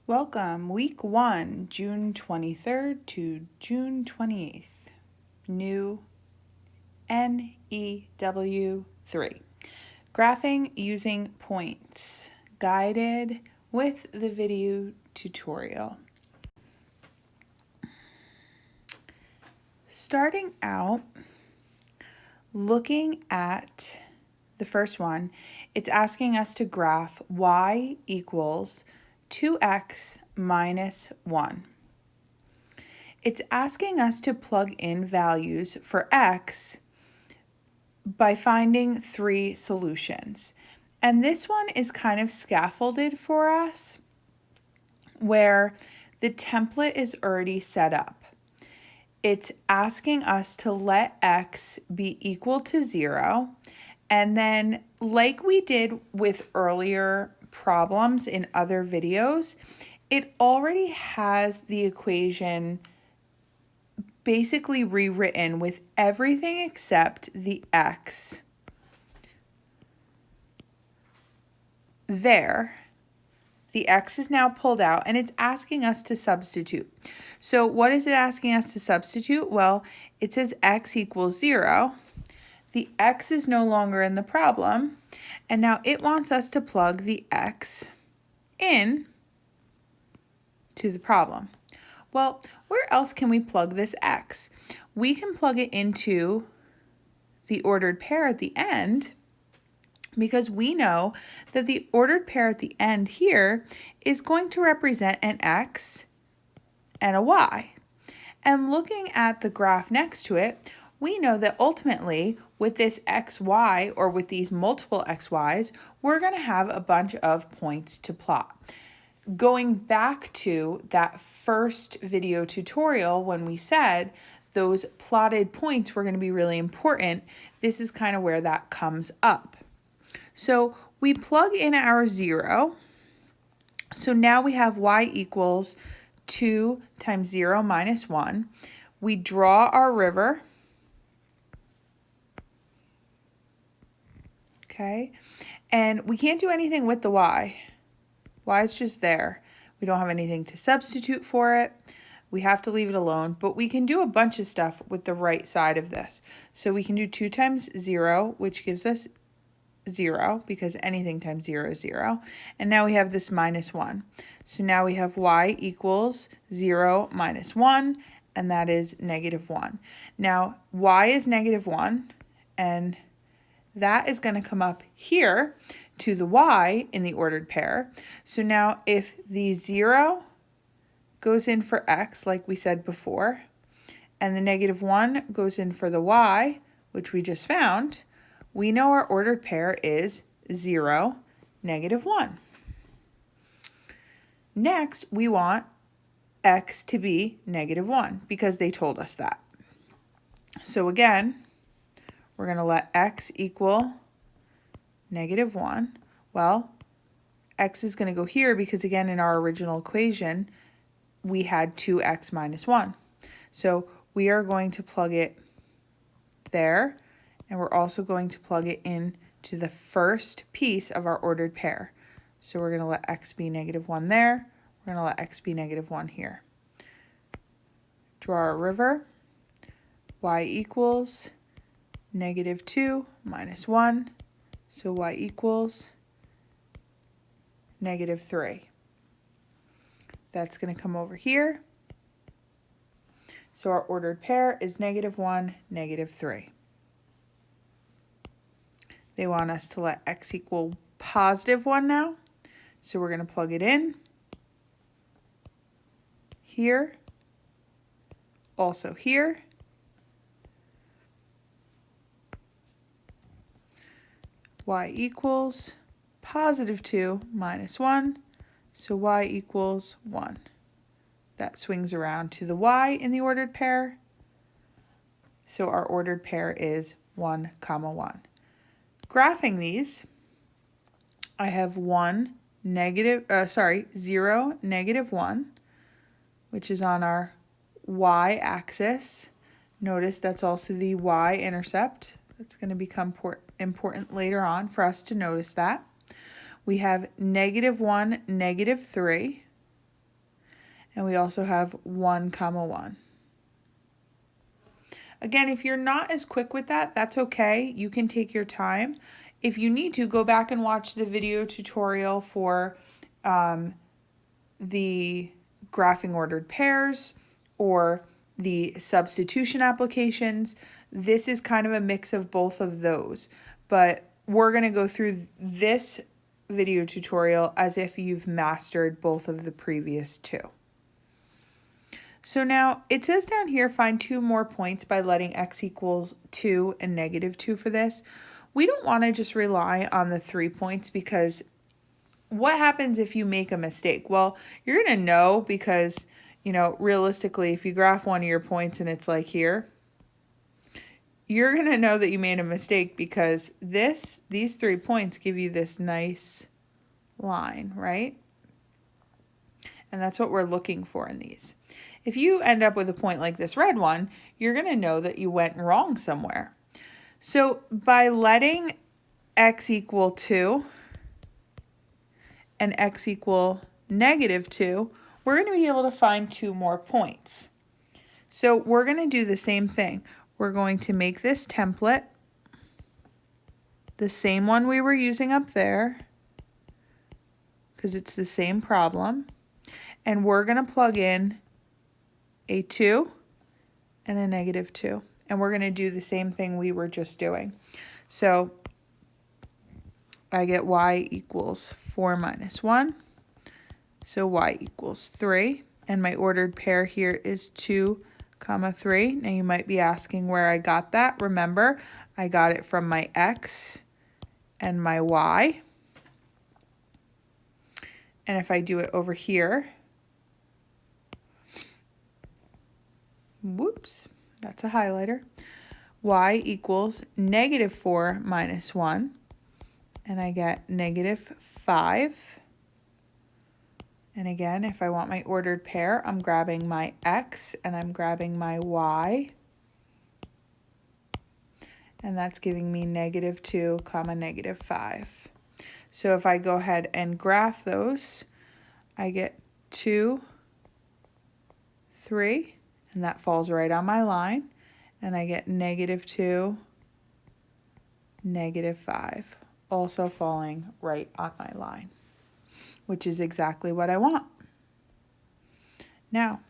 Welcome, week 1, June 23rd to June 28th. New NEW 3. Graphing using points, guided with the video tutorial. Starting out, looking at the first one, it's asking us to graph y equals 2x minus 1. It's asking us to plug in values for x by finding 3 solutions. And this one is kind of scaffolded for us where the template is already set up. It's asking us to let x be equal to 0, and then like we did with earlier problems in other videos, it already has the equation basically rewritten with everything except the x there. The x is now pulled out and it's asking us to substitute. So what is it asking us to substitute? Well, it says x equals 0. The x is no longer in the problem, and now it wants us to plug the x in to the problem. Well, where else can we plug this x? We can plug it into the ordered pair at the end because we know that the ordered pair at the end here is going to represent an x and a y. And looking at the graph next to it, we know that ultimately with this xy, or with these multiple xy's, we're going to have a bunch of points to plot. Going back to that first video tutorial when we said those plotted points were going to be really important, this is kind of where that comes up. So we plug in our 0. So now we have y equals 2 times 0 minus 1. We draw our river. Okay, and we can't do anything with the y. Y is just there. We don't have anything to substitute for it. We have to leave it alone, but we can do a bunch of stuff with the right side of this. So we can do 2 times 0, which gives us 0, because anything times 0 is 0. And now we have this minus 1. So now we have y equals 0 minus 1, and that is negative 1. Now, y is negative 1, and that is going to come up here to the y in the ordered pair. So now if the 0 goes in for x, like we said before, and the negative 1 goes in for the y, which we just found, we know our ordered pair is 0, negative 1. Next, we want x to be negative 1 because they told us that. So again, we're going to let x equal negative 1. Well, x is going to go here because, again, in our original equation, we had 2x minus 1. So we are going to plug it there, and we're also going to plug it in to the first piece of our ordered pair. So we're going to let x be negative 1 there. We're going to let x be negative 1 here. Draw our river. Y equals negative 2 minus 1, so y equals negative 3. That's going to come over here. So our ordered pair is negative 1, negative 3. They want us to let x equal positive 1 now, so we're going to plug it in here, also here. Y equals positive 2 minus 1, so y equals 1. That swings around to the y in the ordered pair, so our ordered pair is 1, 1. Graphing these, I have 0, negative 1, which is on our y-axis. Notice that's also the y-intercept. That's going to become important later on for us to notice that. We have negative 1, negative 3. and we also have 1, 1. Again, if you're not as quick with that, that's okay. You can take your time. If you need to, go back and watch the video tutorial for the graphing ordered pairs or the substitution applications. This is kind of a mix of both of those, but we're going to go through this video tutorial as if you've mastered both of the previous two. So now it says down here, find 2 more points by letting x equal 2 and -2 for this. We don't want to just rely on the 3 points, because what happens if you make a mistake? Well, you're going to know, because, you know, realistically, if you graph one of your points and it's like here, you're going to know that you made a mistake, because these 3 points give you this nice line, right? And that's what we're looking for in these. If you end up with a point like this red one, you're going to know that you went wrong somewhere. So by letting x equal 2 and x equal -2, we're going to be able to find 2 more points. So we're going to do the same thing. We're going to make this template the same one we were using up there, because it's the same problem. And we're going to plug in a 2 and a -2. And we're going to do the same thing we were just doing. So I get y equals 4 minus 1. So y equals 3. And my ordered pair here is 2, 3. Now you might be asking where I got that. Remember, I got it from my x and my y. And if I do it over here, whoops, that's a highlighter. Y equals -4 minus 1. And I get -5. And again, if I want my ordered pair, I'm grabbing my x and I'm grabbing my y. And that's giving me -2, -5. So if I go ahead and graph those, I get 2, 3, and that falls right on my line. And I get -2, -5, also falling right on my line, which is exactly what I want. Now,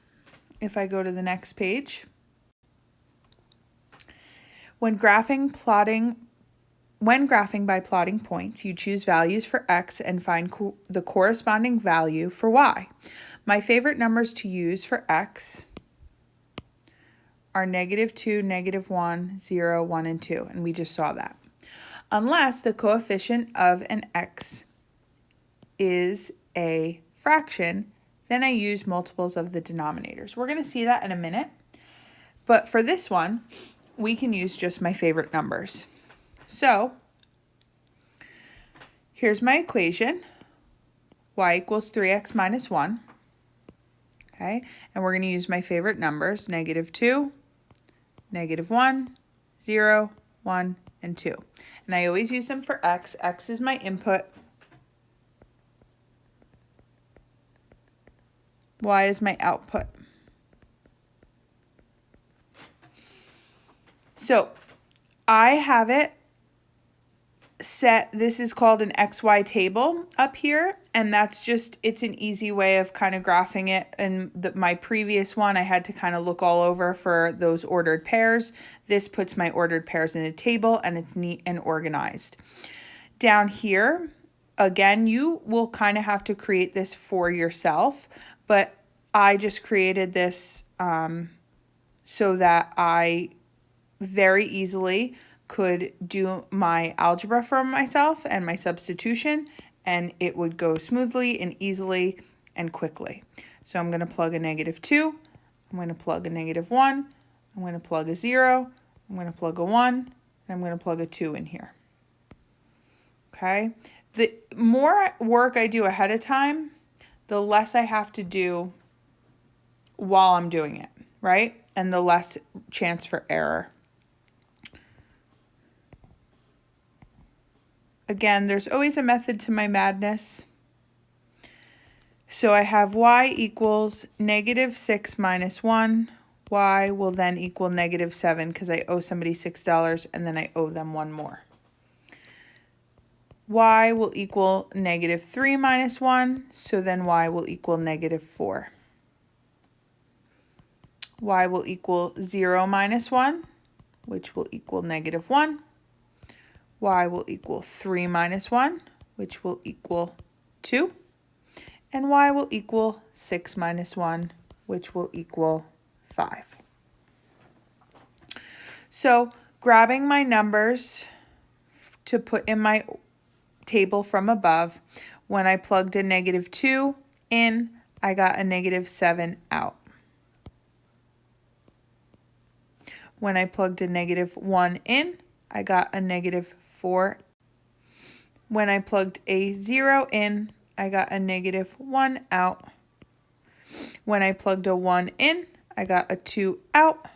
if I go to the next page, when graphing by plotting points, you choose values for x and find the corresponding value for y. My favorite numbers to use for x are -2, -1, 0, 1, and 2, and we just saw that. Unless the coefficient of an x is a fraction, then I use multiples of the denominators. We're going to see that in a minute. But for this one, we can use just my favorite numbers. So here's my equation. Y equals 3x minus 1. Okay, and we're going to use my favorite numbers, -2, -1, 0, 1, and 2. And I always use them for x. X is my input. Y is my output. So I have it set, this is called an XY table up here, and that's just, it's an easy way of kind of graphing it. And my previous one, I had to kind of look all over for those ordered pairs. This puts my ordered pairs in a table, and it's neat and organized. Down here, again, you will kind of have to create this for yourself, but I just created this so that I very easily could do my algebra for myself and my substitution, and it would go smoothly and easily and quickly. So I'm going to plug a -2, I'm going to plug a -1, I'm going to plug a 0, I'm going to plug a 1, and I'm going to plug a 2 in here. Okay, the more work I do ahead of time, the less I have to do while I'm doing it, right? And the less chance for error. Again, there's always a method to my madness. So I have y equals -6 minus 1. Y will then equal -7 because I owe somebody $6 and then I owe them one more. Y will equal -3 minus 1, so then y will equal -4. Y will equal 0 minus 1, which will equal -1. Y will equal 3 minus 1, which will equal 2. And y will equal 6 minus 1, which will equal 5. So grabbing my numbers to put in my table from above, when I plugged a -2 in, I got a -7 out. When I plugged a -1 in, I got a -4. When I plugged a 0 in, I got a -1 out. When I plugged a 1 in, I got a 2 out.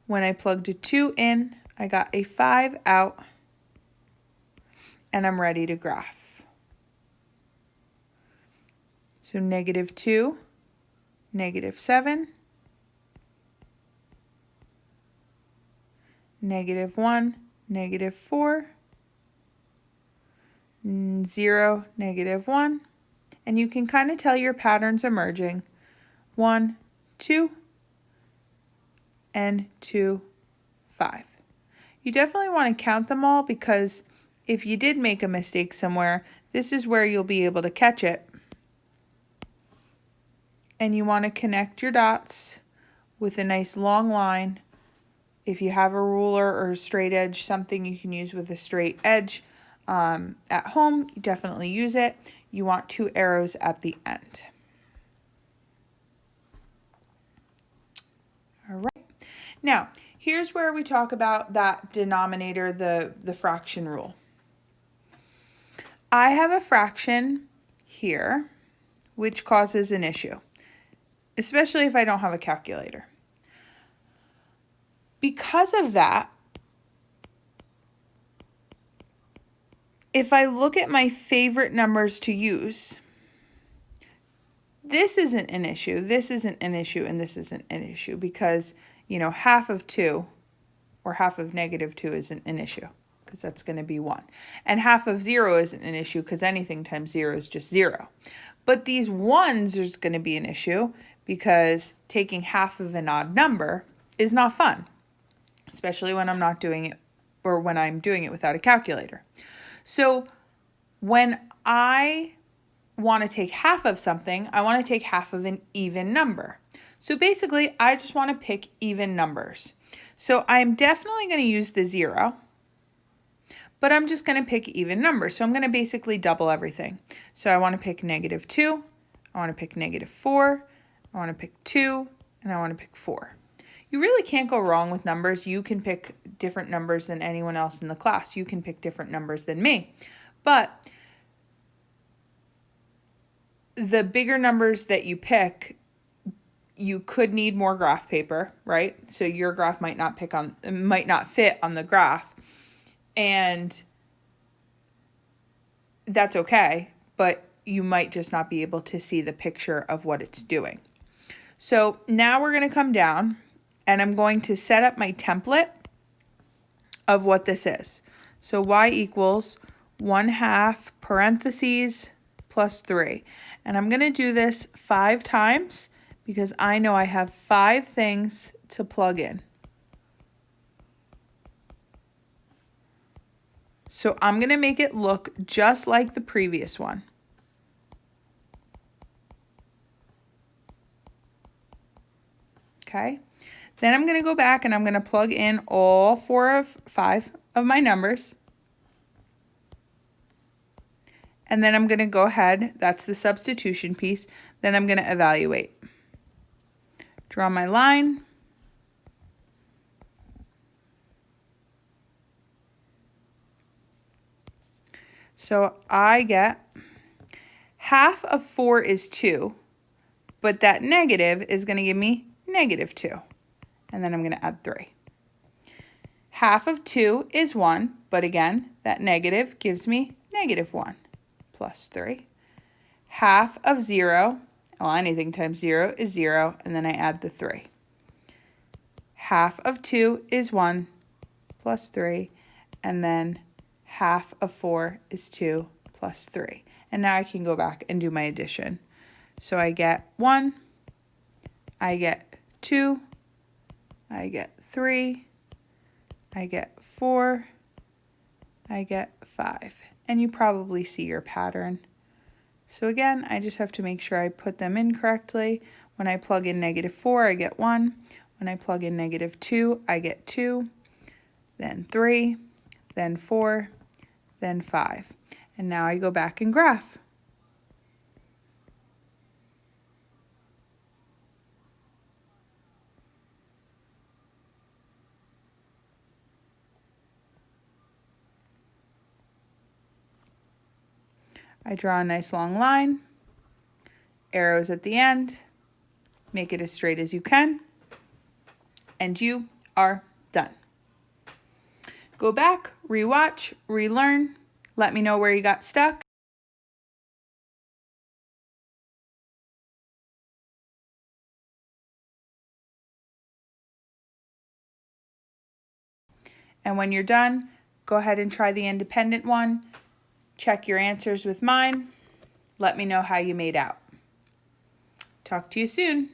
When I plugged a 2 in, I got a 5 out. And I'm ready to graph. So -2, -7, -1, -4, 0, -1, and you can kind of tell your patterns emerging. 1, 2, and 2, 5. You definitely want to count them all because if you did make a mistake somewhere, this is where you'll be able to catch it. And you want to connect your dots with a nice long line. If you have a ruler or a straight edge, something you can use with a straight edge at home, you definitely use it. You want 2 arrows at the end. All right. Now, here's where we talk about that denominator, the fraction rule. I have a fraction here, which causes an issue, especially if I don't have a calculator. Because of that, if I look at my favorite numbers to use, this isn't an issue, this isn't an issue, and this isn't an issue because, you know, half of 2 or half of -2 isn't an issue because that's going to be 1. And half of 0 isn't an issue because anything times 0 is just 0. But these 1s is going to be an issue because taking half of an odd number is not fun, especially when I'm not doing it or when I'm doing it without a calculator. So when I want to take half of something, I want to take half of an even number. So basically, I just want to pick even numbers. So I'm definitely going to use the 0, but I'm just going to pick even numbers. So I'm going to basically double everything. So I want to pick -2, I want to pick -4, I want to pick 2, and I want to pick 4. You really can't go wrong with numbers. You can pick different numbers than anyone else in the class. You can pick different numbers than me. But the bigger numbers that you pick, you could need more graph paper, right? So your graph might not fit on the graph. And that's okay, but you might just not be able to see the picture of what it's doing. So now we're going to come down and I'm going to set up my template of what this is. So y equals 1/2 parentheses plus 3. And I'm going to do this 5 times because I know I have 5 things to plug in. So I'm going to make it look just like the previous one. Okay. Then I'm going to go back and I'm going to plug in all 5 of my numbers. And then I'm going to go ahead, that's the substitution piece, then I'm going to evaluate. Draw my line. So I get half of 4 is 2, but that negative is going to give me -2. And then I'm going to add 3. Half of 2 is 1, but again, that negative gives me -1 plus 3. half of 0, well, anything times 0 is 0, and then I add the 3. Half of 2 is 1 plus 3, and then half of 4 is 2 plus 3. And now I can go back and do my addition. So I get 1, I get 2, I get 3, I get 4, I get 5. And you probably see your pattern. So again, I just have to make sure I put them in correctly. When I plug in -4, I get 1. When I plug in -2, I get 2, then 3, then 4, then 5. And now I go back and graph. I draw a nice long line, arrows at the end, make it as straight as you can, and you are done. Go back, rewatch, relearn, let me know where you got stuck. And when you're done, go ahead and try the independent one. Check your answers with mine. Let me know how you made out. Talk to you soon.